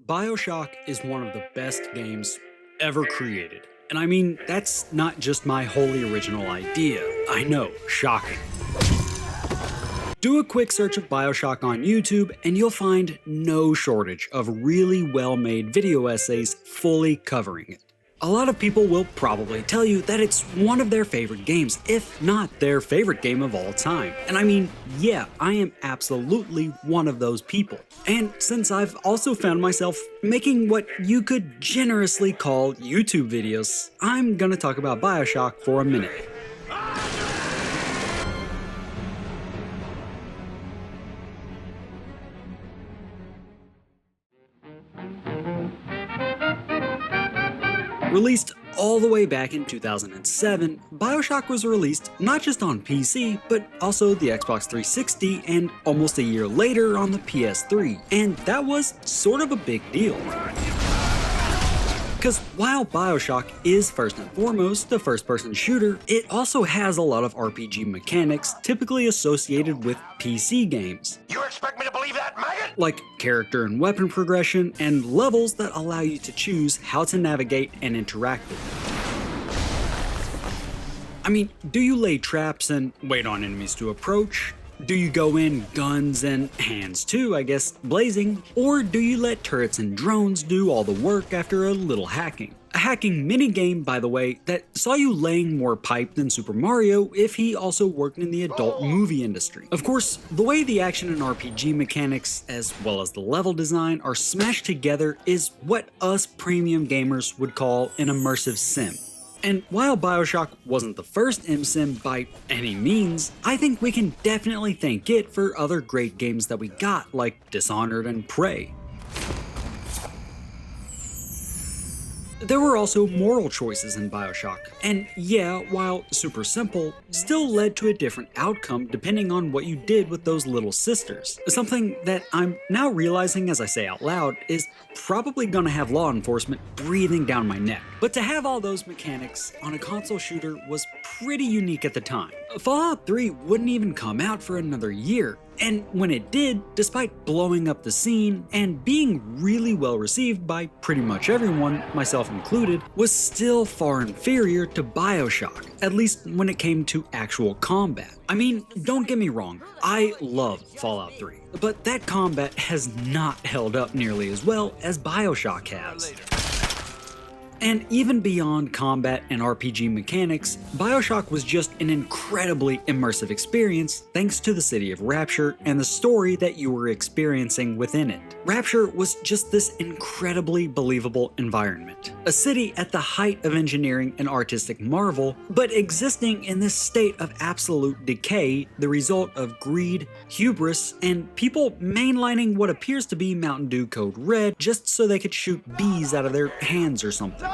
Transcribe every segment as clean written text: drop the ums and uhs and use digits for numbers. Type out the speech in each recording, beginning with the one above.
Bioshock is one of the best games ever created. And I mean, that's not just my wholly original idea. I know, shocking. Do a quick search of Bioshock on YouTube and you'll find no shortage of really well-made video essays fully covering it. A lot of people will probably tell you that it's one of their favorite games, if not their favorite game of all time. And I mean, yeah, I am absolutely one of those people. And since I've also found myself making what you could generously call YouTube videos, I'm gonna talk about Bioshock for a minute. Released all the way back in 2007, Bioshock was released not just on PC, but also the Xbox 360 and almost a year later on the PS3, and that was sort of a big deal. Because while Bioshock is first and foremost a first-person shooter, it also has a lot of RPG mechanics typically associated with PC games. You expect me to believe that, maggot? Like character and weapon progression, and levels that allow you to choose how to navigate and interact with them. I mean, do you lay traps and wait on enemies to approach? Do you go in guns and hands too, I guess, blazing? Or do you let turrets and drones do all the work after a little hacking? A hacking minigame, by the way, that saw you laying more pipe than Super Mario if he also worked in the adult movie industry. Of course, the way the action and RPG mechanics, as well as the level design, are smashed together is what us premium gamers would call an immersive sim. And while Bioshock wasn't the first MSim by any means, I think we can definitely thank it for other great games that we got, like Dishonored and Prey. There were also moral choices in Bioshock, and yeah, while super simple, still led to a different outcome depending on what you did with those little sisters. Something that I'm now realizing as I say out loud is probably gonna have law enforcement breathing down my neck. But to have all those mechanics on a console shooter was pretty unique at the time. Fallout 3 wouldn't even come out for another year, and when it did, despite blowing up the scene and being really well received by pretty much everyone, myself included, was still far inferior to Bioshock, at least when it came to actual combat. I mean, don't get me wrong, I love Fallout 3, but that combat has not held up nearly as well as Bioshock has. And even beyond combat and RPG mechanics, Bioshock was just an incredibly immersive experience thanks to the city of Rapture and the story that you were experiencing within it. Rapture was just this incredibly believable environment. A city at the height of engineering and artistic marvel, but existing in this state of absolute decay, the result of greed, hubris, and people mainlining what appears to be Mountain Dew Code Red just so they could shoot bees out of their hands or something.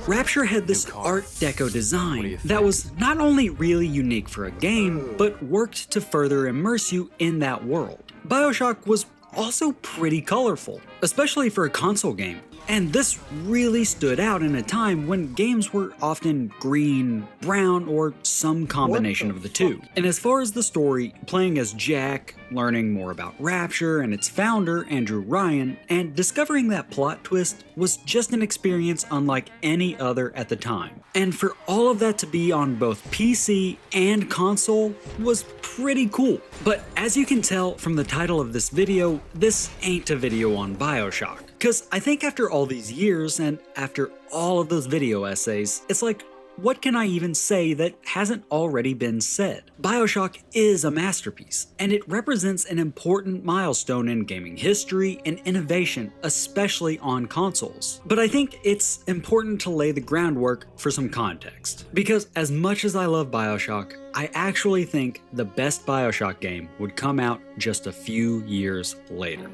Rapture had this Art Deco design that was not only really unique for a game, but worked to further immerse you in that world. Bioshock was also pretty colorful, especially for a console game. And this really stood out in a time when games were often green, brown, or some combination of the two. And as far as the story, playing as Jack, learning more about Rapture and its founder, Andrew Ryan, and discovering that plot twist was just an experience unlike any other at the time. And for all of that to be on both PC and console was pretty cool. But as you can tell from the title of this video, this ain't a video on Bioshock. Because I think after all these years and after all of those video essays, it's like, what can I even say that hasn't already been said? Bioshock is a masterpiece, and it represents an important milestone in gaming history and innovation, especially on consoles. But I think it's important to lay the groundwork for some context. Because as much as I love Bioshock, I actually think the best Bioshock game would come out just a few years later.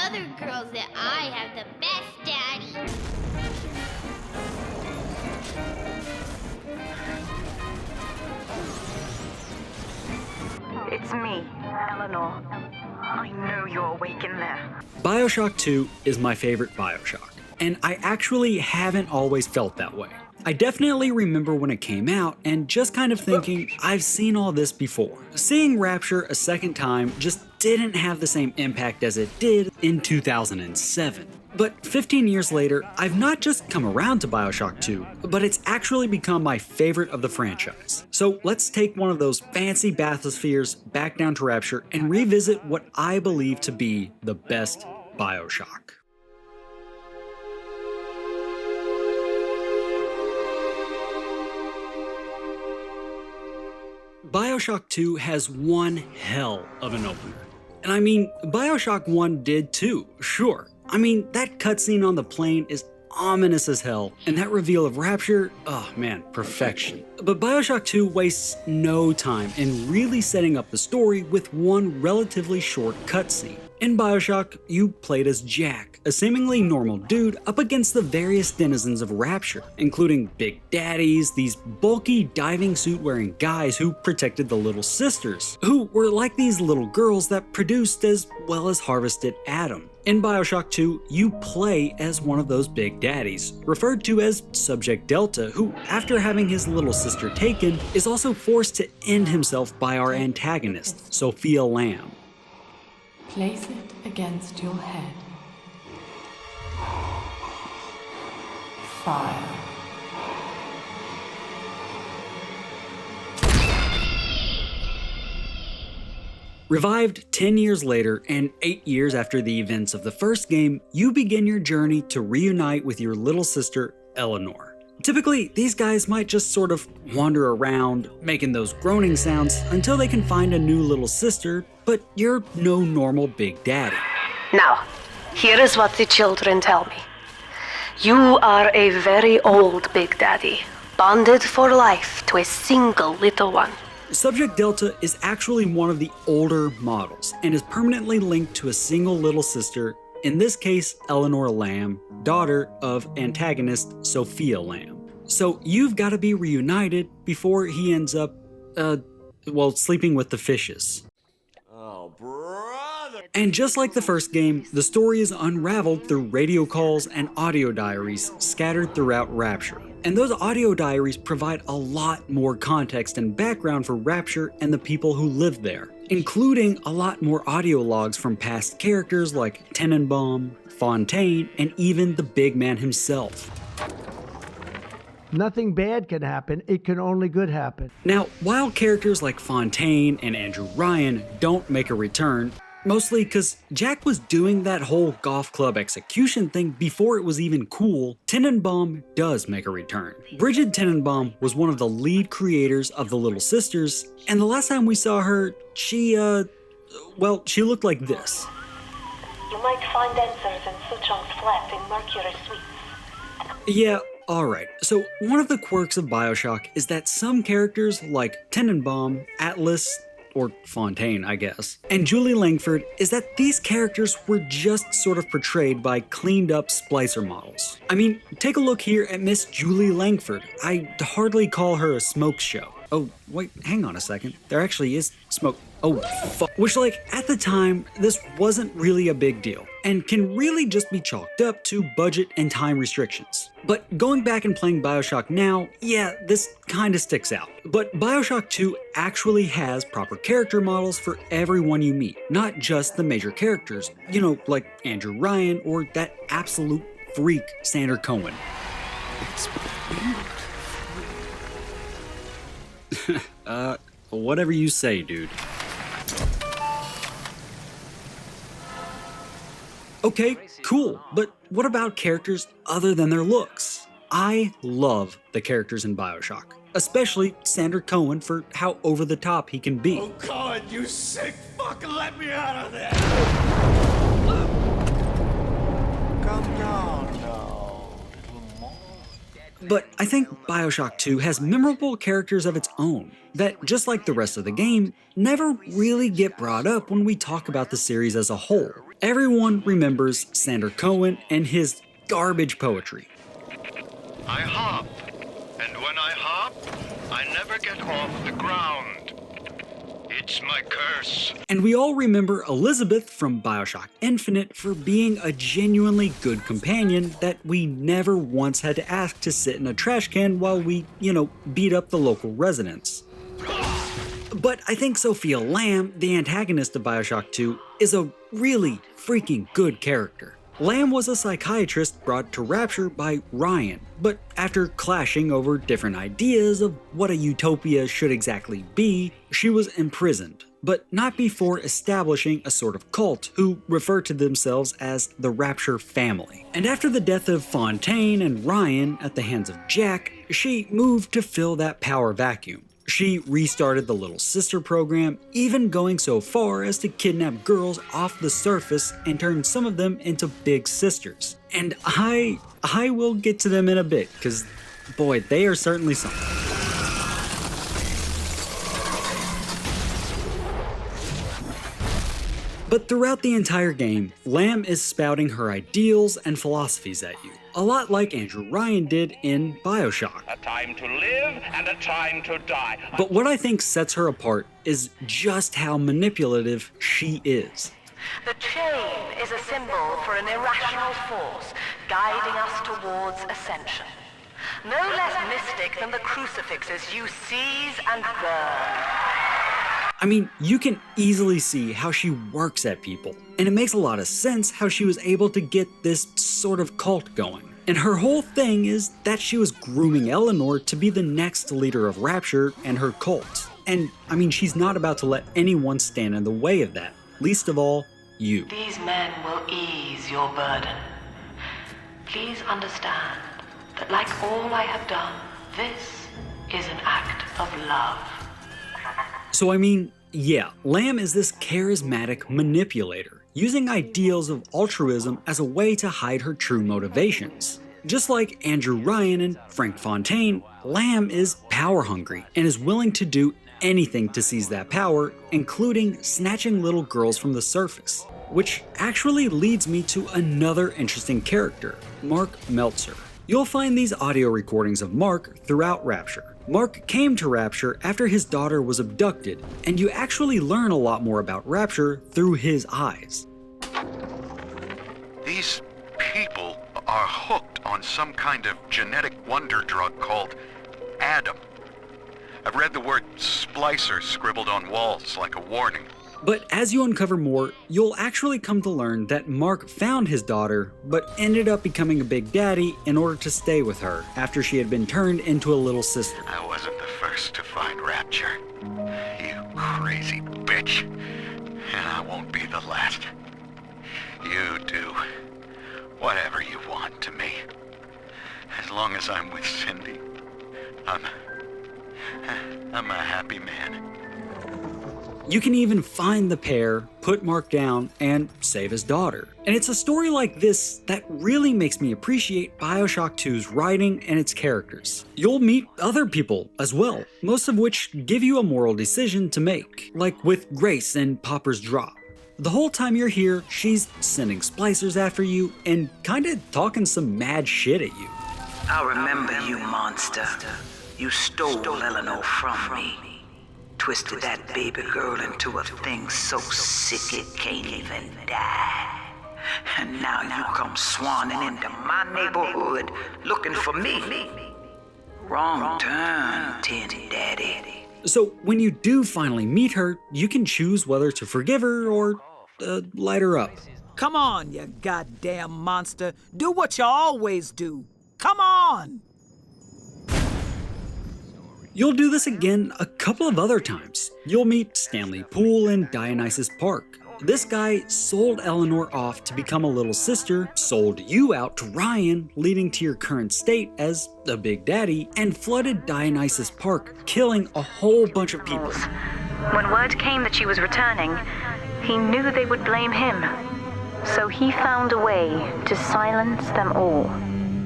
Other girls that I have the best daddy. It's me, Eleanor. I know you're awake in there. Bioshock 2 is my favorite Bioshock. And I actually haven't always felt that way. I definitely remember when it came out and just kind of thinking, I've seen all this before. Seeing Rapture a second time just didn't have the same impact as it did in 2007. But 15 years later, I've not just come around to Bioshock 2, but it's actually become my favorite of the franchise. So let's take one of those fancy bathyspheres back down to Rapture and revisit what I believe to be the best Bioshock. Bioshock 2 has one hell of an opener. And I mean, Bioshock 1 did too, sure. I mean, that cutscene on the plane is ominous as hell, and that reveal of Rapture, oh man, perfection. But Bioshock 2 wastes no time in really setting up the story with one relatively short cutscene. In Bioshock, you played as Jack, a seemingly normal dude up against the various denizens of Rapture, including Big Daddies, these bulky diving suit wearing guys who protected the little sisters, who were like these little girls that produced as well as harvested Adam. In Bioshock 2, you play as one of those Big Daddies, referred to as Subject Delta, who, after having his little sister taken, is also forced to end himself by our antagonist, Sophia Lamb. Place it against your head. Fire. Revived 10 years later and 8 years after the events of the first game, you begin your journey to reunite with your little sister, Eleanor. Typically, these guys might just sort of wander around, making those groaning sounds until they can find a new little sister, but you're no normal Big Daddy. Now, here is what the children tell me. You are a very old Big Daddy, bonded for life to a single little one. Subject Delta is actually one of the older models and is permanently linked to a single little sister, in this case Eleanor Lamb, daughter of antagonist Sophia Lamb. So you've got to be reunited before he ends up, sleeping with the fishes. Oh, brother! And just like the first game, the story is unraveled through radio calls and audio diaries scattered throughout Rapture. And those audio diaries provide a lot more context and background for Rapture and the people who live there, including a lot more audio logs from past characters like Tenenbaum, Fontaine, and even the big man himself. Nothing bad can happen, it can only good happen. Now, while characters like Fontaine and Andrew Ryan don't make a return, mostly because Jack was doing that whole golf club execution thing before it was even cool, Tenenbaum does make a return. Bridget Tenenbaum was one of the lead creators of the Little Sisters, and the last time we saw her, she looked like this. You might find answers in Suchong's flat in Mercury Suites. Yeah, alright. So one of the quirks of Bioshock is that some characters like Tenenbaum, Atlas, or Fontaine, I guess, and Julie Langford is that these characters were just sort of portrayed by cleaned up splicer models. I mean, take a look here at Miss Julie Langford. I'd hardly call her a smoke show. Oh, wait, hang on a second. There actually is smoke. Oh, fuck. Which, at the time, this wasn't really a big deal, and can really just be chalked up to budget and time restrictions. But going back and playing Bioshock now, yeah, this kinda sticks out. But Bioshock 2 actually has proper character models for everyone you meet, not just the major characters, like Andrew Ryan or that absolute freak, Sander Cohen. Whatever you say, dude. Okay, cool, but what about characters other than their looks? I love the characters in Bioshock, especially Sander Cohen for how over the top he can be. Oh, God, you sick fuck, let me out of there! Calm down now, little more. But I think Bioshock 2 has memorable characters of its own that, just like the rest of the game, never really get brought up when we talk about the series as a whole. Everyone remembers Sander Cohen and his garbage poetry. I hop, and when I hop, I never get off the ground. It's my curse. And we all remember Elizabeth from Bioshock Infinite for being a genuinely good companion that we never once had to ask to sit in a trash can while we, beat up the local residents. But I think Sophia Lamb, the antagonist of Bioshock 2, is a really freaking good character. Lamb was a psychiatrist brought to Rapture by Ryan, but after clashing over different ideas of what a utopia should exactly be, she was imprisoned, but not before establishing a sort of cult who refer to themselves as the Rapture family. And after the death of Fontaine and Ryan at the hands of Jack, she moved to fill that power vacuum. She restarted the Little Sister program, even going so far as to kidnap girls off the surface and turn some of them into big sisters. And I will get to them in a bit, because boy, they are certainly something. But throughout the entire game, Lamb is spouting her ideals and philosophies at you, a lot like Andrew Ryan did in Bioshock. A time to live and a time to die. But what I think sets her apart is just how manipulative she is. The chain is a symbol for an irrational force guiding us towards ascension. No less mystic than the crucifixes you seize and burn. I mean, you can easily see how she works at people, and it makes a lot of sense how she was able to get this sort of cult going. And her whole thing is that she was grooming Eleanor to be the next leader of Rapture and her cult. And I mean, she's not about to let anyone stand in the way of that, least of all, you. These men will ease your burden. Please understand that like all I have done, this is an act of love. So I mean, yeah, Lamb is this charismatic manipulator, using ideals of altruism as a way to hide her true motivations. Just like Andrew Ryan and Frank Fontaine, Lamb is power-hungry and is willing to do anything to seize that power, including snatching little girls from the surface. Which actually leads me to another interesting character, Mark Meltzer. You'll find these audio recordings of Mark throughout Rapture. Mark came to Rapture after his daughter was abducted, and you actually learn a lot more about Rapture through his eyes. These people are hooked on some kind of genetic wonder drug called Adam. I've read the word splicer scribbled on walls like a warning. But as you uncover more, you'll actually come to learn that Mark found his daughter, but ended up becoming a big daddy in order to stay with her after she had been turned into a little sister. I wasn't the first to find Rapture, you crazy bitch. And I won't be the last. You do whatever you want to me. As long as I'm with Cindy, I'm a happy man. You can even find the pair, put Mark down, and save his daughter. And it's a story like this that really makes me appreciate Bioshock 2's writing and its characters. You'll meet other people as well, most of which give you a moral decision to make, like with Grace in Popper's Drop. The whole time you're here, she's sending splicers after you and kinda talking some mad shit at you. I remember you, monster. You stole Eleanor from me. Twisted that baby girl into a thing so sick it can't even die. And now you come swanning into my neighborhood looking for me. Wrong turn, Tin Daddy. So when you do finally meet her, you can choose whether to forgive her or light her up. Come on, you goddamn monster. Do what you always do. Come on! You'll do this again a couple of other times. You'll meet Stanley Poole in Dionysus Park. This guy sold Eleanor off to become a little sister, sold you out to Ryan, leading to your current state as a big daddy, and flooded Dionysus Park, killing a whole bunch of people. When word came that she was returning, he knew they would blame him. So he found a way to silence them all.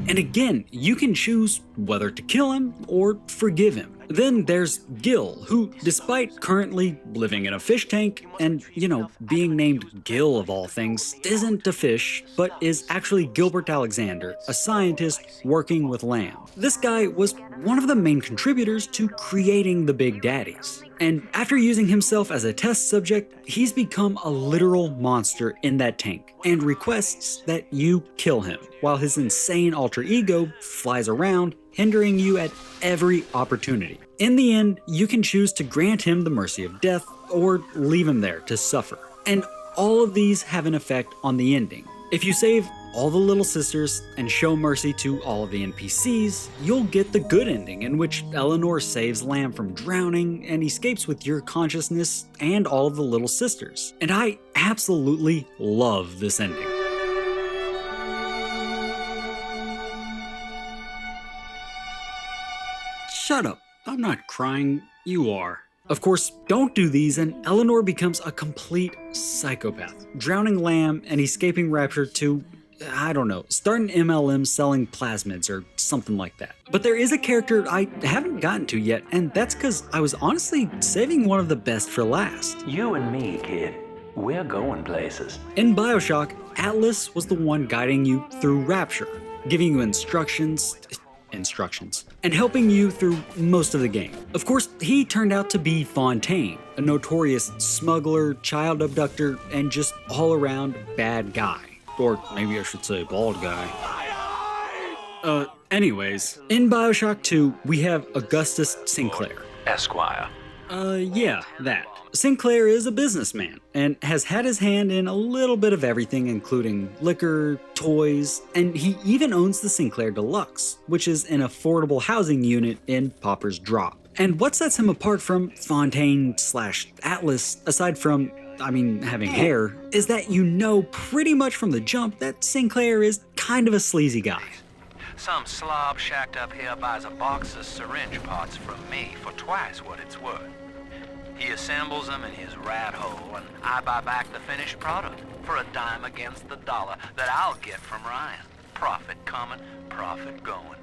And again, you can choose whether to kill him or forgive him. Then there's Gil, who, despite currently living in a fish tank and, being named Gil of all things, isn't a fish, but is actually Gilbert Alexander, a scientist working with Lamb. This guy was one of the main contributors to creating the Big Daddies. And after using himself as a test subject, he's become a literal monster in that tank and requests that you kill him, while his insane alter ego flies around, hindering you at every opportunity. In the end, you can choose to grant him the mercy of death or leave him there to suffer. And all of these have an effect on the ending. If you save all the little sisters and show mercy to all of the NPCs, you'll get the good ending in which Eleanor saves Lamb from drowning and escapes with your consciousness and all of the little sisters. And I absolutely love this ending. Shut up. I'm not crying. You are. Of course, don't do these and Eleanor becomes a complete psychopath, drowning Lamb and escaping Rapture to, I don't know, start an MLM selling plasmids or something like that. But there is a character I haven't gotten to yet, and that's because I was honestly saving one of the best for last. You and me, kid. We're going places. In Bioshock, Atlas was the one guiding you through Rapture, giving you instructions, and helping you through most of the game. Of course, he turned out to be Fontaine, a notorious smuggler, child abductor, and just all-around bad guy. Or maybe I should say bald guy. Anyways, in Bioshock 2, we have Augustus Sinclair. Esquire. Yeah, that. Sinclair is a businessman and has had his hand in a little bit of everything, including liquor, toys, and he even owns the Sinclair Deluxe, which is an affordable housing unit in Pauper's Drop. And what sets him apart from Fontaine/Atlas, aside from having hair, is that you know pretty much from the jump that Sinclair is kind of a sleazy guy. Some slob shacked up here buys a box of syringe parts from me for twice what it's worth. He assembles them in his rat hole, and I buy back the finished product for a dime against the dollar that I'll get from Ryan. Profit coming, profit going.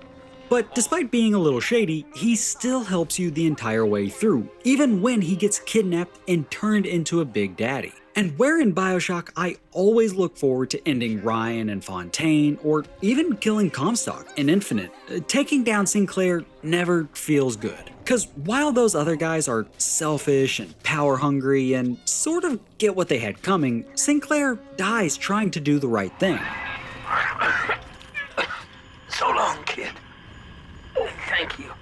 But despite being a little shady, he still helps you the entire way through, even when he gets kidnapped and turned into a Big Daddy. And where in Bioshock I always look forward to ending Ryan and Fontaine, or even killing Comstock in Infinite, taking down Sinclair never feels good. Cause while those other guys are selfish and power hungry and sort of get what they had coming, Sinclair dies trying to do the right thing. So long, kid. Thank you.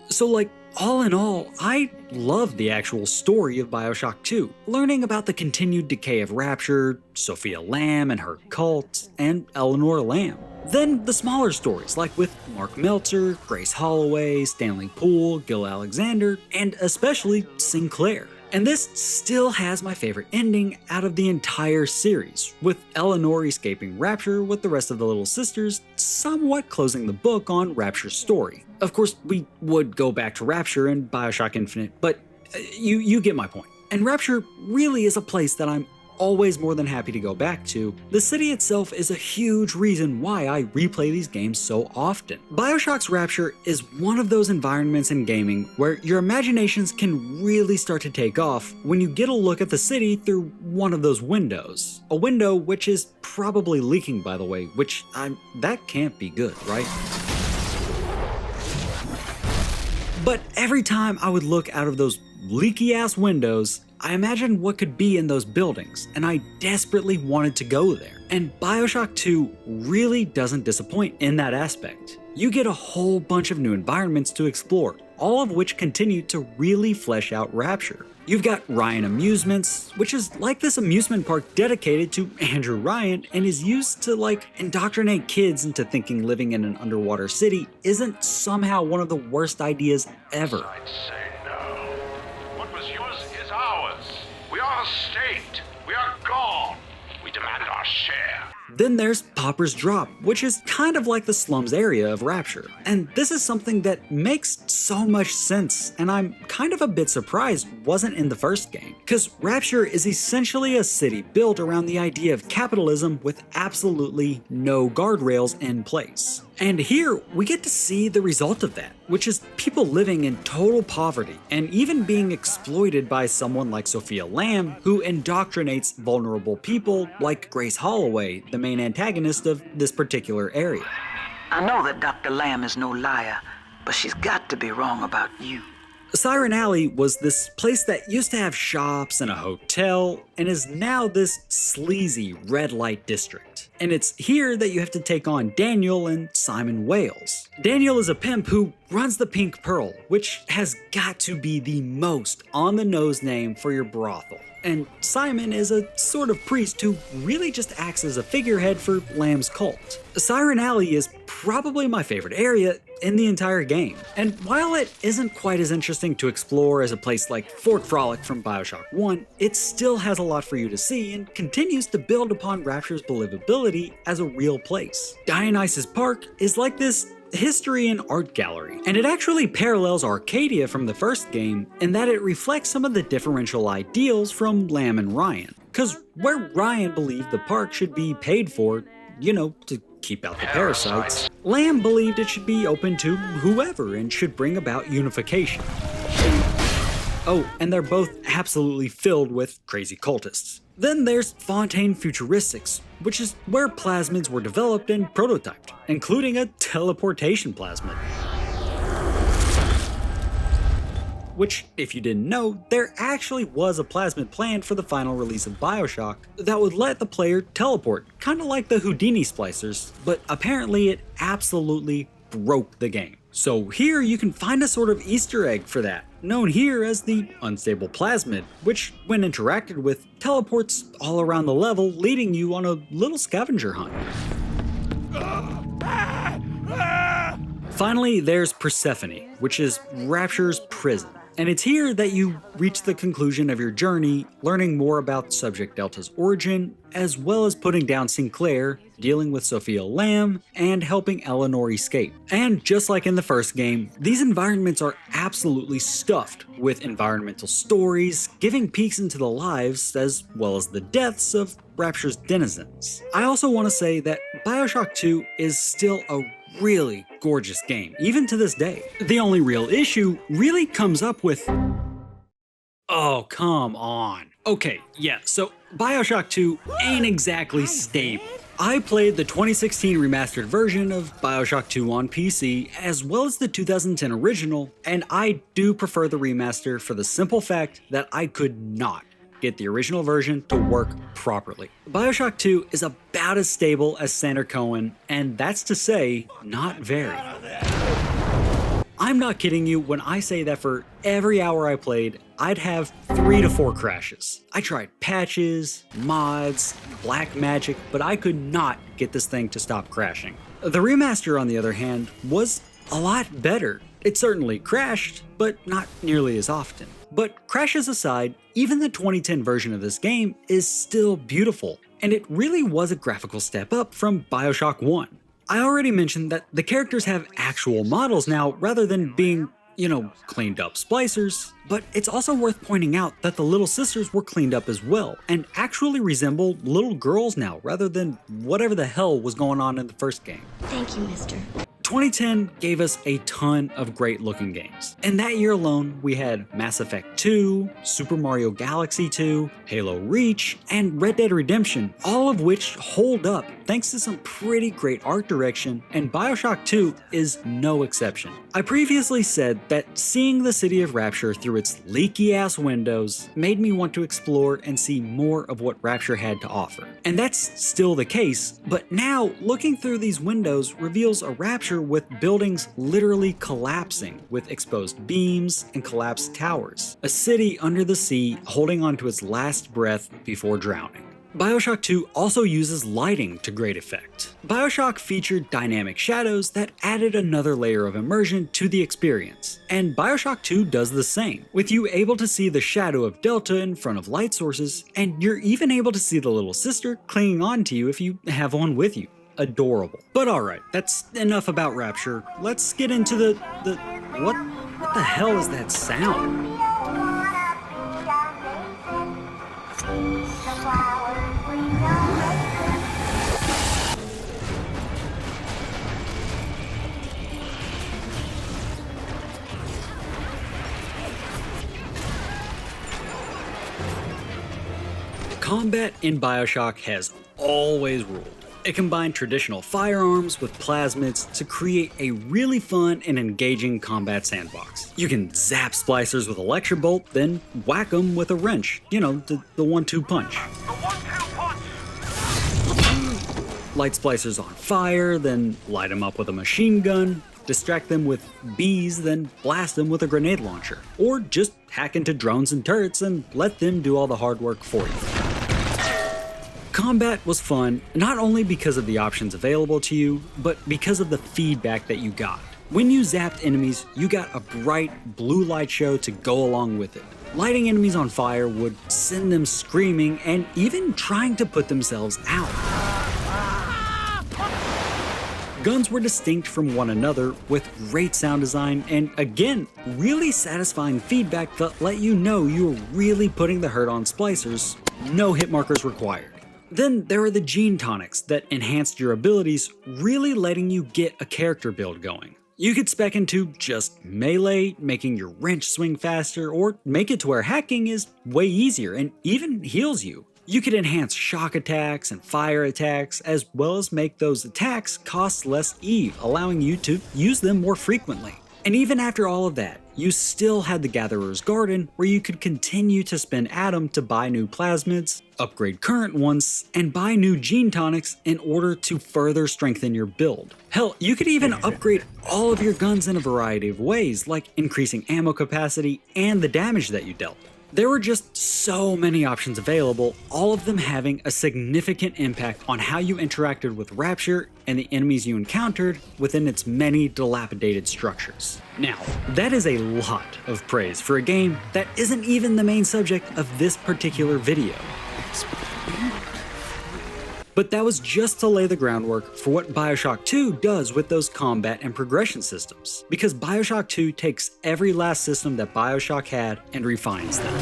So all in all, I love the actual story of Bioshock 2, learning about the continued decay of Rapture, Sophia Lamb and her cult, and Eleanor Lamb. Then the smaller stories, like with Mark Meltzer, Grace Holloway, Stanley Poole, Gil Alexander, and especially Sinclair. And this still has my favorite ending out of the entire series, with Eleanor escaping Rapture with the rest of the little sisters, somewhat closing the book on Rapture's story. Of course, we would go back to Rapture in Bioshock Infinite, but you get my point. And Rapture really is a place that I'm always more than happy to go back to. The city itself is a huge reason why I replay these games so often. Bioshock's Rapture is one of those environments in gaming where your imaginations can really start to take off when you get a look at the city through one of those windows. A window which is probably leaking, by the way, which that can't be good, right? But every time I would look out of those leaky ass windows, I imagined what could be in those buildings, and I desperately wanted to go there. And Bioshock 2 really doesn't disappoint in that aspect. You get a whole bunch of new environments to explore, all of which continue to really flesh out Rapture. You've got Ryan Amusements, which is like this amusement park dedicated to Andrew Ryan and is used to indoctrinate kids into thinking living in an underwater city isn't somehow one of the worst ideas ever. I'd say no. What was yours is ours. We are a state. We are gone. We demand our share. Then there's Pauper's Drop, which is kind of like the slums area of Rapture. And this is something that makes so much sense, and I'm kind of a bit surprised wasn't in the first game. Because Rapture is essentially a city built around the idea of capitalism with absolutely no guardrails in place. And here, we get to see the result of that, which is people living in total poverty and even being exploited by someone like Sophia Lamb, who indoctrinates vulnerable people like Grace Holloway, the main antagonist of this particular area. I know that Dr. Lamb is no liar, but she's got to be wrong about you. Siren Alley was this place that used to have shops and a hotel, and is now this sleazy red light district. And it's here that you have to take on Daniel and Simon Wales. Daniel is a pimp who runs the Pink Pearl, which has got to be the most on-the-nose name for your brothel. And Simon is a sort of priest who really just acts as a figurehead for Lamb's cult. Siren Alley is probably my favorite area in the entire game. And while it isn't quite as interesting to explore as a place like Fort Frolic from Bioshock 1, it still has a lot for you to see and continues to build upon Rapture's believability as a real place. Dionysus Park is like this history and art gallery, and it actually parallels Arcadia from the first game in that it reflects some of the differential ideals from Lamb and Ryan. Cause where Ryan believed the park should be paid for, to keep out the parasites, Lamb believed it should be open to whoever and should bring about unification. Oh, and they're both absolutely filled with crazy cultists. Then there's Fontaine Futuristics, which is where plasmids were developed and prototyped, including a teleportation plasmid. Which, if you didn't know, there actually was a plasmid planned for the final release of Bioshock that would let the player teleport, kinda like the Houdini splicers, but apparently it absolutely broke the game. So here you can find a sort of Easter egg for that, known here as the unstable plasmid, which when interacted with, teleports all around the level, leading you on a little scavenger hunt. Finally, there's Persephone, which is Rapture's prison. And it's here that you reach the conclusion of your journey, learning more about Subject Delta's origin, as well as putting down Sinclair, dealing with Sophia Lamb, and helping Eleanor escape. And just like in the first game, these environments are absolutely stuffed with environmental stories, giving peeks into the lives as well as the deaths of Rapture's denizens. I also want to say that Bioshock 2 is still a really gorgeous game, even to this day. The only real issue really comes up with... Oh, come on. Okay, yeah, so Bioshock 2 ain't exactly stable. I played the 2016 remastered version of Bioshock 2 on PC, as well as the 2010 original, and I do prefer the remaster for the simple fact that I could not get the original version to work properly. Bioshock 2 is about as stable as Sander Cohen, and that's to say, not very. I'm not kidding you when I say that for every hour I played, I'd have 3 to 4 crashes. I tried patches, mods, black magic, but I could not get this thing to stop crashing. The remaster, on the other hand, was a lot better. It certainly crashed, but not nearly as often. But crashes aside, even the 2010 version of this game is still beautiful, and it really was a graphical step up from Bioshock 1. I already mentioned that the characters have actual models now rather than being, cleaned up splicers, but it's also worth pointing out that the little sisters were cleaned up as well, and actually resemble little girls now rather than whatever the hell was going on in the first game. Thank you, mister. 2010 gave us a ton of great looking games. And that year alone, we had Mass Effect 2, Super Mario Galaxy 2, Halo Reach, and Red Dead Redemption, all of which hold up thanks to some pretty great art direction, and Bioshock 2 is no exception. I previously said that seeing the city of Rapture through its leaky ass windows made me want to explore and see more of what Rapture had to offer. And that's still the case, but now looking through these windows reveals a Rapture with buildings literally collapsing with exposed beams and collapsed towers. A city under the sea holding on to its last breath before drowning. Bioshock 2 also uses lighting to great effect. Bioshock featured dynamic shadows that added another layer of immersion to the experience, and Bioshock 2 does the same, with you able to see the shadow of Delta in front of light sources, and you're even able to see the little sister clinging on to you if you have one with you. Adorable. But alright, that's enough about Rapture. Let's get into the what the hell is that sound? Combat in Bioshock has always ruled. It combined traditional firearms with plasmids to create a really fun and engaging combat sandbox. You can zap splicers with electric bolt, then whack them with a wrench. You know, the 1-2 punch. Light splicers on fire, then light them up with a machine gun. Distract them with bees, then blast them with a grenade launcher. Or just hack into drones and turrets and let them do all the hard work for you. Combat was fun, not only because of the options available to you, but because of the feedback that you got. When you zapped enemies, you got a bright blue light show to go along with it. Lighting enemies on fire would send them screaming and even trying to put themselves out. Guns were distinct from one another with great sound design and, again, really satisfying feedback that let you know you were really putting the hurt on splicers. No hit markers required. Then there are the gene tonics that enhanced your abilities, really letting you get a character build going. You could spec into just melee, making your wrench swing faster, or make it to where hacking is way easier and even heals you. You could enhance shock attacks and fire attacks, as well as make those attacks cost less EVE, allowing you to use them more frequently. And even after all of that, you still had the Gatherer's Garden, where you could continue to spend Atom to buy new plasmids, upgrade current ones, and buy new gene tonics in order to further strengthen your build. Hell, you could even upgrade all of your guns in a variety of ways, like increasing ammo capacity and the damage that you dealt. There were just so many options available, all of them having a significant impact on how you interacted with Rapture and the enemies you encountered within its many dilapidated structures. Now, that is a lot of praise for a game that isn't even the main subject of this particular video. But that was just to lay the groundwork for what Bioshock 2 does with those combat and progression systems, because Bioshock 2 takes every last system that Bioshock had and refines them.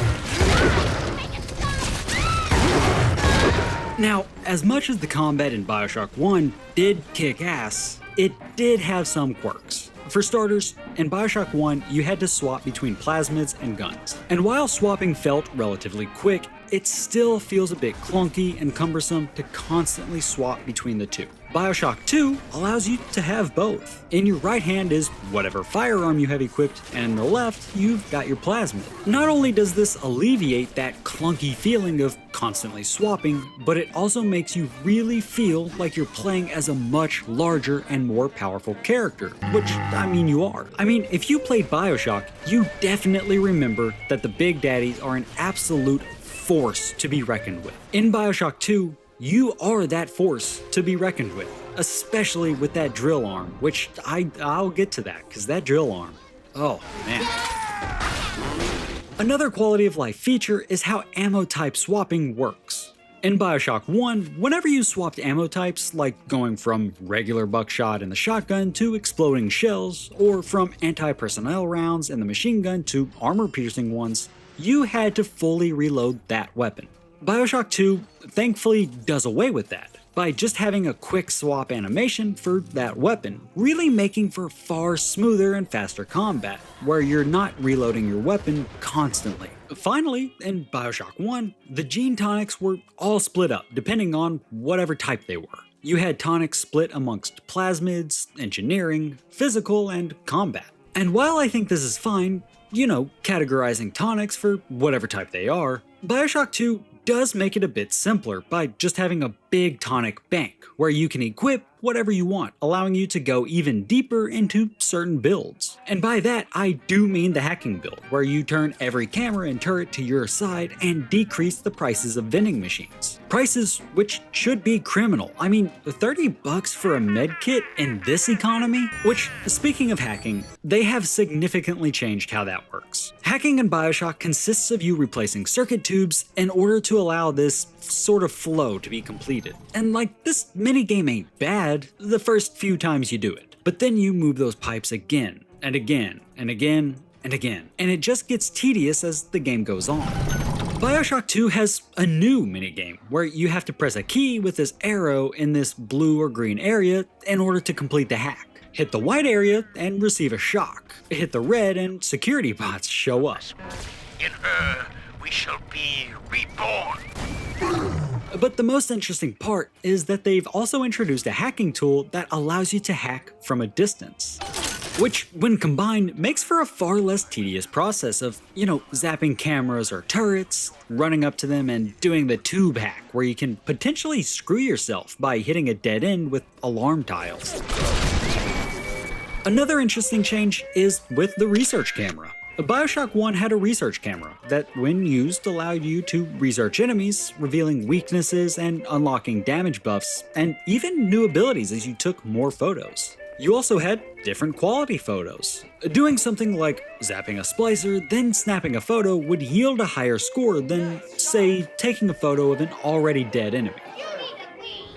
Now, as much as the combat in Bioshock 1 did kick ass, it did have some quirks. For starters, in Bioshock 1, you had to swap between plasmids and guns. And while swapping felt relatively quick, it still feels a bit clunky and cumbersome to constantly swap between the two. Bioshock 2 allows you to have both. In your right hand is whatever firearm you have equipped, and in the left, you've got your plasmid. Not only does this alleviate that clunky feeling of constantly swapping, but it also makes you really feel like you're playing as a much larger and more powerful character, which, I mean, you are. I mean, if you played Bioshock, you definitely remember that the Big Daddies are an absolute force to be reckoned with. In Bioshock 2, you are that force to be reckoned with, especially with that drill arm, which I'll get to that, because that drill arm, oh man. Another quality of life feature is how ammo type swapping works. In Bioshock 1, whenever you swapped ammo types, like going from regular buckshot in the shotgun to exploding shells, or from anti-personnel rounds in the machine gun to armor-piercing ones, you had to fully reload that weapon. Bioshock 2 thankfully does away with that by just having a quick swap animation for that weapon, really making for far smoother and faster combat, where you're not reloading your weapon constantly. Finally, in Bioshock 1, the gene tonics were all split up depending on whatever type they were. You had tonics split amongst plasmids, engineering, physical, and combat. And while I think this is fine, you know, categorizing tonics for whatever type they are, Bioshock 2 does make it a bit simpler by just having a big tonic bank where you can equip whatever you want, allowing you to go even deeper into certain builds. And by that, I do mean the hacking build, where you turn every camera and turret to your side and decrease the prices of vending machines. Prices which should be criminal. I mean, $30 for a med kit in this economy? Which, speaking of hacking, they have significantly changed how that works. Hacking in Bioshock consists of you replacing circuit tubes in order to allow this sort of flow to be completed. And like, this minigame ain't bad the first few times you do it, but then you move those pipes again, and again, and again, and again, and it just gets tedious as the game goes on. Bioshock 2 has a new minigame where you have to press a key with this arrow in this blue or green area in order to complete the hack. Hit the white area and receive a shock. Hit the red and security bots show up. In her, we shall be reborn. But the most interesting part is that they've also introduced a hacking tool that allows you to hack from a distance. Which, when combined, makes for a far less tedious process of, zapping cameras or turrets, running up to them and doing the tube hack where you can potentially screw yourself by hitting a dead end with alarm tiles. Another interesting change is with the research camera. Bioshock 1 had a research camera that, when used, allowed you to research enemies, revealing weaknesses and unlocking damage buffs, and even new abilities as you took more photos. You also had different quality photos. Doing something like zapping a splicer, then snapping a photo would yield a higher score than, say, taking a photo of an already dead enemy.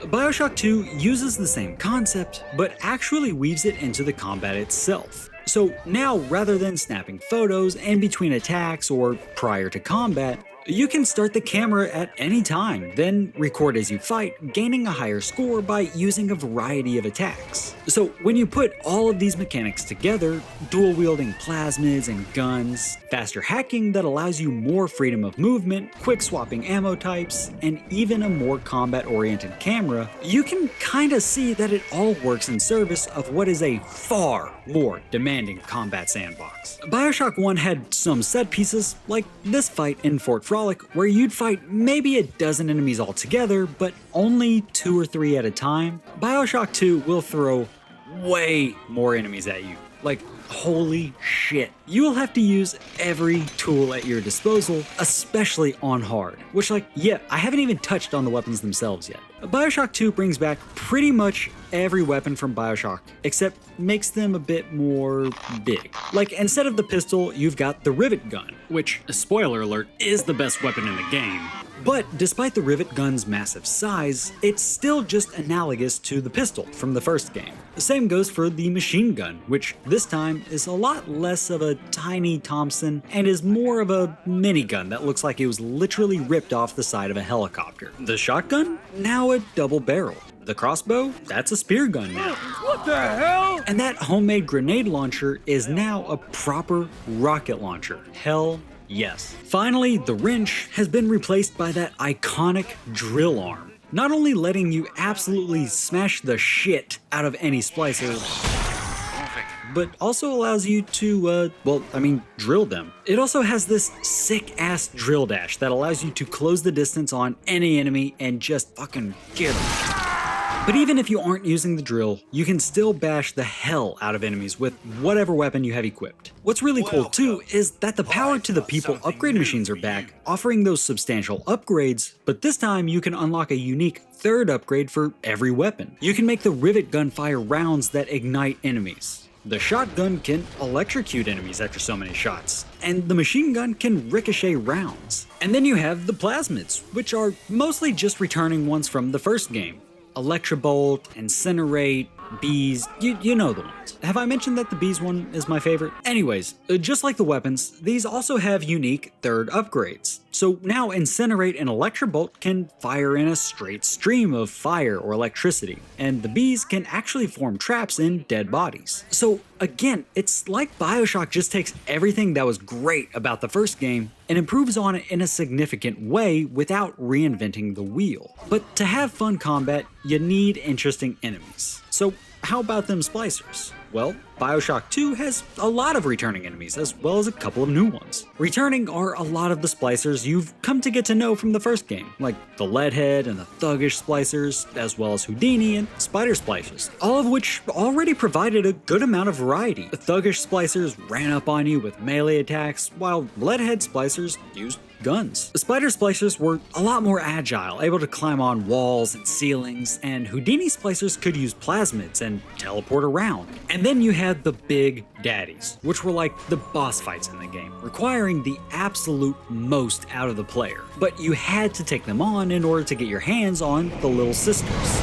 Bioshock 2 uses the same concept, but actually weaves it into the combat itself. So now, rather than snapping photos in between attacks or prior to combat, you can start the camera at any time, then record as you fight, gaining a higher score by using a variety of attacks. So when you put all of these mechanics together, dual-wielding plasmids and guns, faster hacking that allows you more freedom of movement, quick-swapping ammo types, and even a more combat-oriented camera, you can kinda see that it all works in service of what is a far more demanding combat sandbox. Bioshock 1 had some set pieces, like this fight in Fort Frolic, where you'd fight maybe a dozen enemies all together, but only 2 or 3 at a time. Bioshock 2 will throw way more enemies at you. Like, holy shit. You will have to use every tool at your disposal, especially on hard. Which, I haven't even touched on the weapons themselves yet. Bioshock 2 brings back pretty much every weapon from Bioshock, except makes them a bit more big. Like, instead of the pistol, you've got the rivet gun, which, spoiler alert, is the best weapon in the game. But despite the rivet gun's massive size, it's still just analogous to the pistol from the first game. The same goes for the machine gun, which this time is a lot less of a tiny Thompson and is more of a minigun that looks like it was literally ripped off the side of a helicopter. The shotgun? Now a double barrel. The crossbow? That's a spear gun now. What the hell? And that homemade grenade launcher is now a proper rocket launcher. Hell yes. Finally, the wrench has been replaced by that iconic drill arm. Not only letting you absolutely smash the shit out of any splicer, but also allows you to, drill them. It also has this sick-ass drill dash that allows you to close the distance on any enemy and just fucking get them. But even if you aren't using the drill, you can still bash the hell out of enemies with whatever weapon you have equipped. What's really cool too is that the Power to the People upgrade machines are back, offering those substantial upgrades, but this time you can unlock a unique third upgrade for every weapon. You can make the rivet gun fire rounds that ignite enemies. The shotgun can electrocute enemies after so many shots, and the machine gun can ricochet rounds. And then you have the plasmids, which are mostly just returning ones from the first game. Electrobolt, Incinerate, Bees, you know the ones. Have I mentioned that the Bees one is my favorite? Anyways, just like the weapons, these also have unique third upgrades. So now Incinerate and Electrobolt can fire in a straight stream of fire or electricity, and the Bees can actually form traps in dead bodies. So again, it's like Bioshock just takes everything that was great about the first game and improves on it in a significant way without reinventing the wheel. But to have fun combat, you need interesting enemies. So how about them splicers? Well, Bioshock 2 has a lot of returning enemies, as well as a couple of new ones. Returning are a lot of the splicers you've come to get to know from the first game, like the Leadhead and the Thuggish splicers, as well as Houdini and Spider splicers, all of which already provided a good amount of variety. The Thuggish splicers ran up on you with melee attacks, while Leadhead splicers used guns. The Spider splicers were a lot more agile, able to climb on walls and ceilings, and Houdini splicers could use plasmids and teleport around. And then you had the Big Daddies, which were like the boss fights in the game, requiring the absolute most out of the player. But you had to take them on in order to get your hands on the Little Sisters.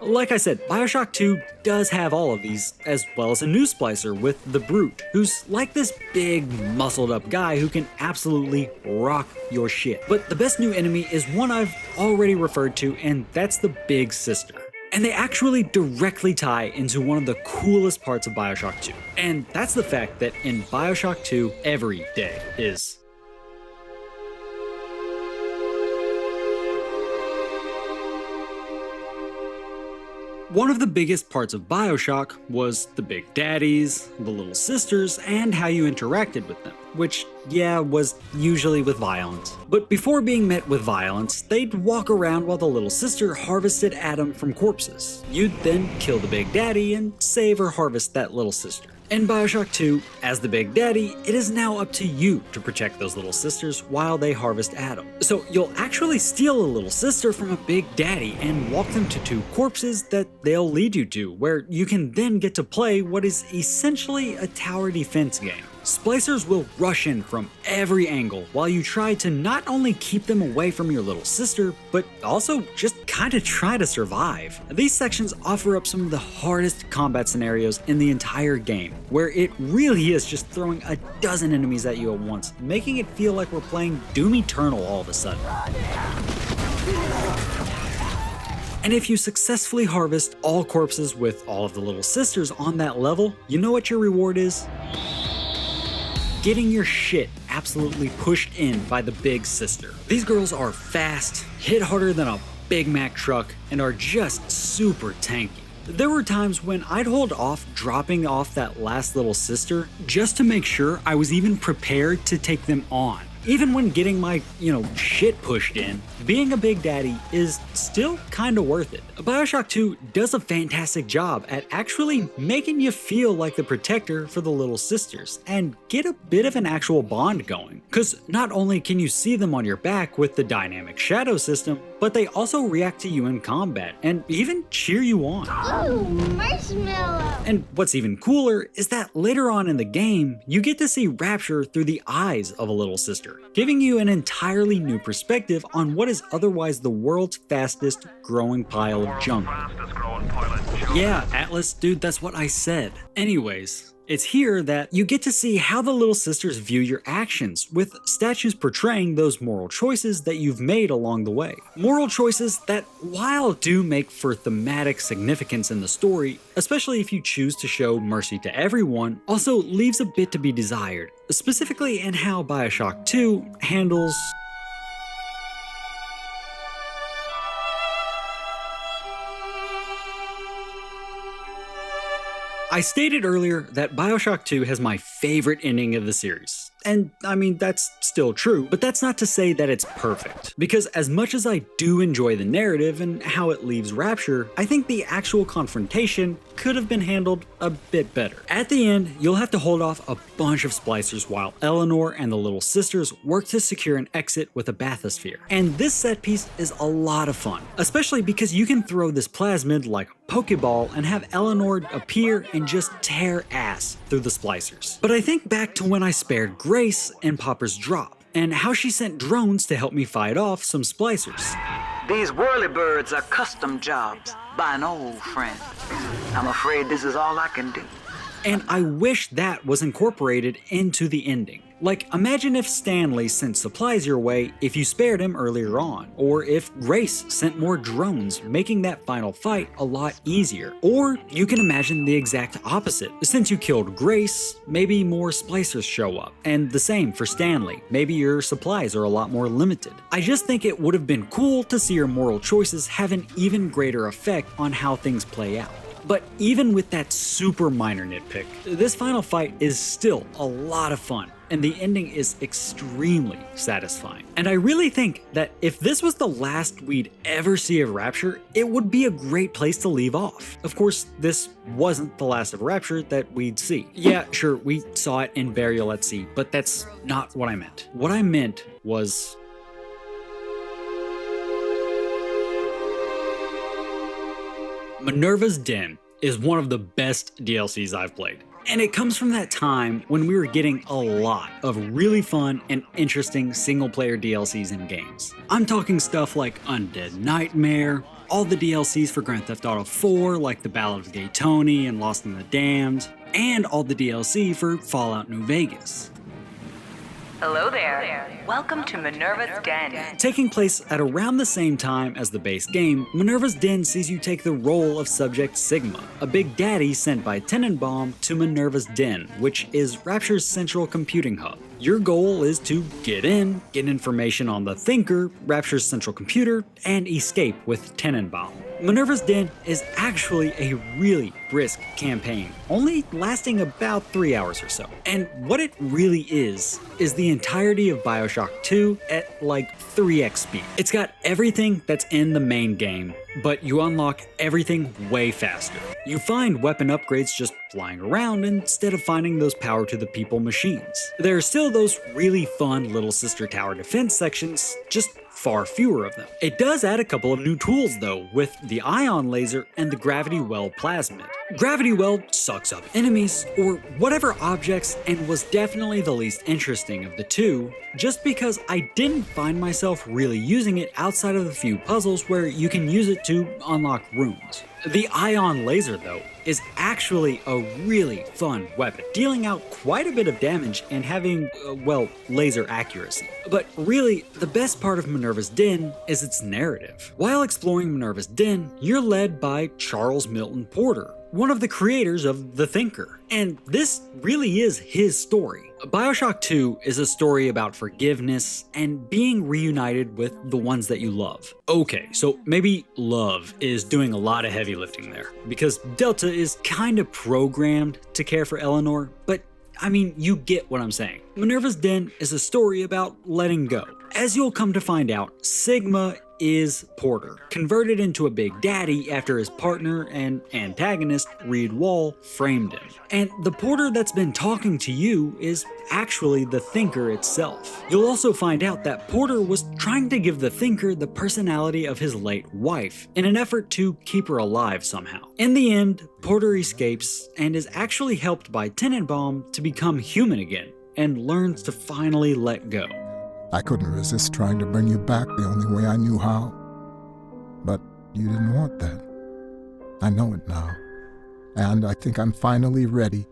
Like I said, Bioshock 2 does have all of these, as well as a new splicer with the Brute, who's like this big, muscled up guy who can absolutely rock your shit. But the best new enemy is one I've already referred to, and that's the Big Sister. And they actually directly tie into one of the coolest parts of Bioshock 2. And that's the fact that in Bioshock 2, every day is one of the biggest parts of Bioshock was the Big Daddies, the Little Sisters, and how you interacted with them, which, yeah, was usually with violence. But before being met with violence, they'd walk around while the Little Sister harvested Adam from corpses. You'd then kill the Big Daddy and save or harvest that Little Sister. In Bioshock 2, as the Big Daddy, it is now up to you to protect those Little Sisters while they harvest Adam. So you'll actually steal a Little Sister from a Big Daddy and walk them to 2 corpses that they'll lead you to, where you can then get to play what is essentially a tower defense game. Splicers will rush in from every angle while you try to not only keep them away from your little sister, but also just kinda try to survive. These sections offer up some of the hardest combat scenarios in the entire game, where it really is just throwing a dozen enemies at you at once, making it feel like we're playing Doom Eternal all of a sudden. And if you successfully harvest all corpses with all of the little sisters on that level, you know what your reward is? Getting your shit absolutely pushed in by the Big Sister. These girls are fast, hit harder than a Big Mac truck, and are just super tanky. There were times when I'd hold off dropping off that last little sister just to make sure I was even prepared to take them on. Even when getting my, shit pushed in, being a Big Daddy is still kinda worth it. Bioshock 2 does a fantastic job at actually making you feel like the protector for the little sisters and get a bit of an actual bond going. Cause not only can you see them on your back with the dynamic shadow system, but they also react to you in combat and even cheer you on. Ooh, marshmallow! And what's even cooler is that later on in the game, you get to see Rapture through the eyes of a little sister, giving you an entirely new perspective on what is otherwise the world's fastest growing pile of junk. Yeah, Atlas, dude, that's what I said. Anyways, it's here that you get to see how the little sisters view your actions, with statues portraying those moral choices that you've made along the way. Moral choices that, while do make for thematic significance in the story, especially if you choose to show mercy to everyone, also leaves a bit to be desired, specifically in how Bioshock 2 handles I stated earlier that Bioshock 2 has my favorite ending of the series. And I mean, that's still true, but that's not to say that it's perfect. Because as much as I do enjoy the narrative and how it leaves Rapture, I think the actual confrontation could have been handled a bit better. At the end, you'll have to hold off a bunch of splicers while Eleanor and the little sisters work to secure an exit with a bathysphere. And this set piece is a lot of fun, especially because you can throw this plasmid like a Pokeball and have Eleanor appear and just tear ass through the splicers. But I think back to when I spared Grace in Popper's drop, and how she sent drones to help me fight off some splicers. These whirlybirds are custom jobs by an old friend. I'm afraid this is all I can do. And I wish that was incorporated into the ending. Like, imagine if Stanley sent supplies your way if you spared him earlier on, or if Grace sent more drones, making that final fight a lot easier. Or you can imagine the exact opposite. Since you killed Grace, maybe more splicers show up. And the same for Stanley, maybe your supplies are a lot more limited. I just think it would have been cool to see your moral choices have an even greater effect on how things play out. But even with that super minor nitpick, this final fight is still a lot of fun, and the ending is extremely satisfying. And I really think that if this was the last we'd ever see of Rapture, it would be a great place to leave off. Of course, this wasn't the last of Rapture that we'd see. Yeah, sure, we saw it in Burial at Sea, but that's not what I meant. What I meant was... Minerva's Den is one of the best DLCs I've played. And it comes from that time when we were getting a lot of really fun and interesting single-player DLCs in games. I'm talking stuff like Undead Nightmare, all the DLCs for Grand Theft Auto 4 like The Ballad of Gay Tony and Lost in the Damned, and all the DLC for Fallout New Vegas. Hello there. Welcome to Minerva's Den. Taking place at around the same time as the base game, Minerva's Den sees you take the role of Subject Sigma, a big daddy sent by Tenenbaum to Minerva's Den, which is Rapture's central computing hub. Your goal is to get in, get information on the Thinker, Rapture's central computer, and escape with Tenenbaum. Minerva's Den is actually a really brisk campaign, only lasting about 3 hours or so. And what it really is the entirety of Bioshock 2 at like 3x speed. It's got everything that's in the main game, but you unlock everything way faster. You find weapon upgrades just flying around instead of finding those power to the people machines. There are still those really fun Little Sister Tower defense sections, just far fewer of them. It does add a couple of new tools though, with the ion laser and the gravity well plasmid. Gravity well sucks up enemies, or whatever objects, and was definitely the least interesting of the two, just because I didn't find myself really using it outside of the few puzzles where you can use it to unlock rooms. The ion laser though is actually a really fun weapon, dealing out quite a bit of damage and having, well, laser accuracy. But really, the best part of Minerva's Den is its narrative. While exploring Minerva's Den, you're led by Charles Milton Porter, one of the creators of The Thinker. And this really is his story. Bioshock 2 is a story about forgiveness and being reunited with the ones that you love. Okay, so maybe love is doing a lot of heavy lifting there, because Delta is kind of programmed to care for Eleanor, but I mean, you get what I'm saying. Minerva's Den is a story about letting go. As you'll come to find out, Sigma is Porter, converted into a big daddy after his partner and antagonist, Reed Wall, framed him. And the Porter that's been talking to you is actually the Thinker itself. You'll also find out that Porter was trying to give the Thinker the personality of his late wife in an effort to keep her alive somehow. In the end, Porter escapes and is actually helped by Tenenbaum to become human again and learns to finally let go. I couldn't resist trying to bring you back the only way I knew how. But you didn't want that. I know it now. And I think I'm finally ready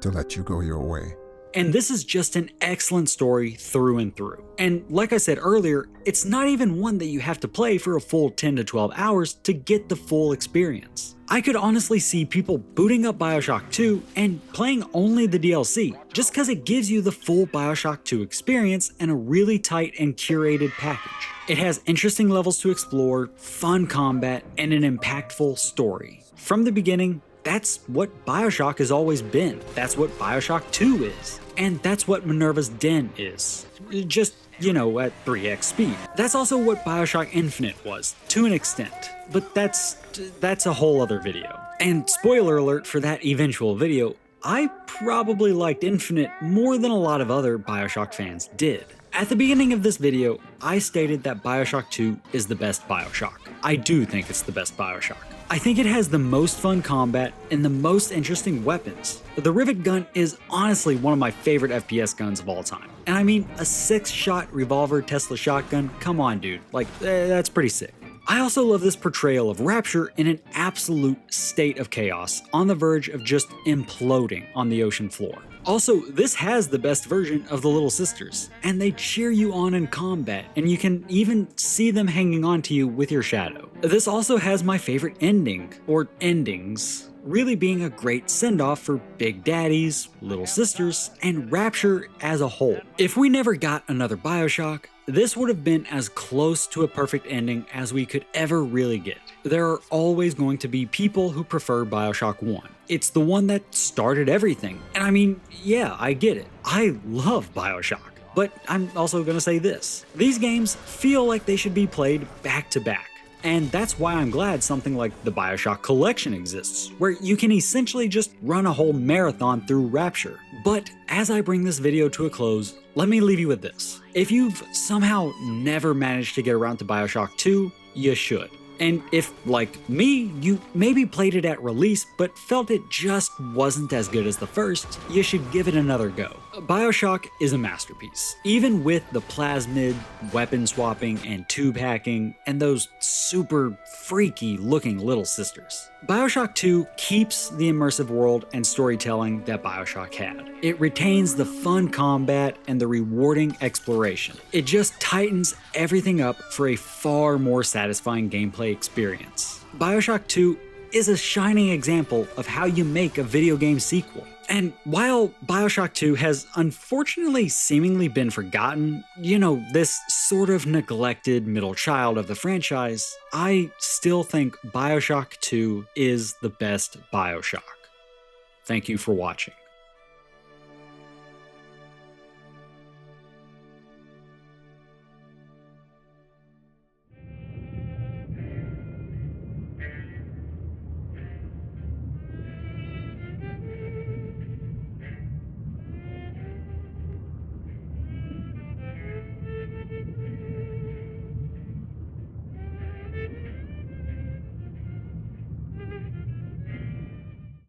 to let you go your way. And this is just an excellent story through and through. And like I said earlier, it's not even one that you have to play for a full 10 to 12 hours to get the full experience. I could honestly see people booting up Bioshock 2 and playing only the DLC, just because it gives you the full Bioshock 2 experience and a really tight and curated package. It has interesting levels to explore, fun combat, and an impactful story. From the beginning, that's what Bioshock has always been. That's what Bioshock 2 is. And that's what Minerva's Den is. Just, you know, at 3x speed. That's also what Bioshock Infinite was, to an extent. But that's a whole other video. And spoiler alert for that eventual video, I probably liked Infinite more than a lot of other Bioshock fans did. At the beginning of this video, I stated that Bioshock 2 is the best Bioshock. I do think it's the best Bioshock. I think it has the most fun combat and the most interesting weapons. The Rivet gun is honestly one of my favorite FPS guns of all time. And I mean, a 6-shot revolver Tesla shotgun, come on dude, like that's pretty sick. I also love this portrayal of Rapture in an absolute state of chaos, on the verge of just imploding on the ocean floor. Also, this has the best version of the Little Sisters, and they cheer you on in combat, and you can even see them hanging on to you with your shadow. This also has my favorite ending, or endings, really being a great send-off for big daddies, little sisters, and Rapture as a whole. If we never got another Bioshock, this would have been as close to a perfect ending as we could ever really get. There are always going to be people who prefer Bioshock 1. It's the one that started everything. And I mean, yeah, I get it. I love Bioshock. But I'm also gonna say this. These games feel like they should be played back to back. And that's why I'm glad something like the Bioshock Collection exists, where you can essentially just run a whole marathon through Rapture. But as I bring this video to a close, let me leave you with this. If you've somehow never managed to get around to Bioshock 2, you should. And if, like me, you maybe played it at release but felt it just wasn't as good as the first, you should give it another go. Bioshock is a masterpiece. Even with the plasmid, weapon swapping, and tube hacking, and those super freaky looking little sisters. Bioshock 2 keeps the immersive world and storytelling that Bioshock had. It retains the fun combat and the rewarding exploration. It just tightens everything up for a far more satisfying gameplay experience. Bioshock 2 is a shining example of how you make a video game sequel. And while Bioshock 2 has unfortunately seemingly been forgotten, you know, this sort of neglected middle child of the franchise, I still think Bioshock 2 is the best Bioshock. Thank you for watching.